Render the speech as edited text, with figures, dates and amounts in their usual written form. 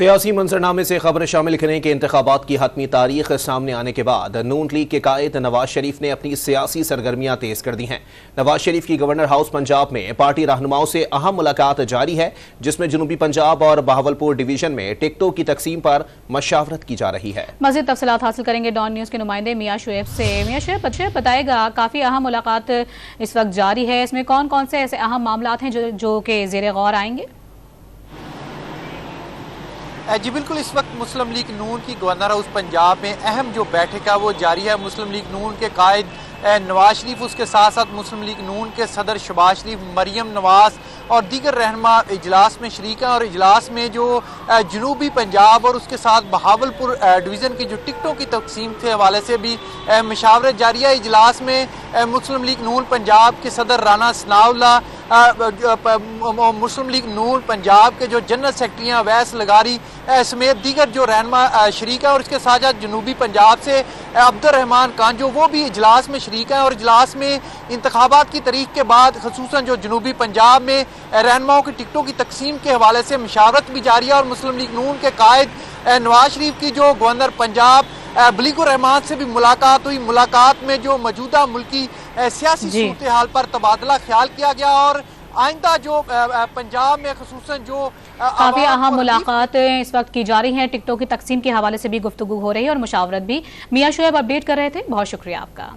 سیاسی منظرنامے سے خبر شامل کرنے کے انتخابات کی حتمی تاریخ سامنے آنے کے بعد نون لیگ کے قائد نواز شریف نے اپنی سیاسی سرگرمیاں تیز کر دی ہیں۔ نواز شریف کی گورنر ہاؤس پنجاب میں پارٹی رہنماؤں سے اہم ملاقات جاری ہے، جس میں جنوبی پنجاب اور بہاولپور ڈویژن میں ٹکٹوں کی تقسیم پر مشاورت کی جا رہی ہے۔ مزید تفصیلات حاصل کریں گے ڈان نیوز کے نمائندے میاں شعیب سے۔ میاں شعیب بتائے گا، کافی اہم ملاقات اس وقت جاری ہے، اس میں کون کون سے ایسے اہم معاملات ہیں جو کہ زیر غور آئیں گے؟ جی بالکل، اس وقت مسلم لیگ نون کی گورنر ہاؤس پنجاب میں اہم جو بیٹھک ہے وہ جاری ہے۔ مسلم لیگ نون کے قائد نواز شریف، اس کے ساتھ ساتھ مسلم لیگ نون کے صدر شہباز شریف، مریم نواز اور دیگر رہنما اجلاس میں شریک ہیں، اور اجلاس میں جو جنوبی پنجاب اور اس کے ساتھ بہاولپور ڈویژن کی جو ٹکٹوں کی تقسیم کے حوالے سے بھی مشاورت جاری ہے۔ اجلاس میں مسلم لیگ نون پنجاب کے صدر رانا ثناء اللہ، مسلم لیگ نون پنجاب کے جو جنرل سیکرٹری ہیں اویس لغاری سمیت دیگر جو رہنما شریک ہیں، اور اس کے ساتھ جنوبی پنجاب سے عبد الرحمان کانجو وہ بھی اجلاس میں شریک ہیں۔ اور اجلاس میں انتخابات کی تاریخ کے بعد خصوصاً جو جنوبی پنجاب میں رہنماؤں کی ٹکٹوں کی تقسیم کے حوالے سے مشاورت بھی جاری ہے، اور مسلم لیگ نون کے قائد نواز شریف کی جو گورنر پنجاب بلیغ الرحمان سے بھی ملاقات ہوئی۔ ملاقات میں جو موجودہ ملکی سیاسی صورتحال پر تبادلہ خیال کیا گیا، اور آئندہ جو پنجاب میں خصوصاً جو کافی اہم ملاقات اس وقت کی جاری ہیں، ٹکٹوں کی تقسیم کے حوالے سے بھی گفتگو ہو رہی ہے اور مشاورت بھی۔ میاں شعیب اپڈیٹ کر رہے تھے، بہت شکریہ آپ کا۔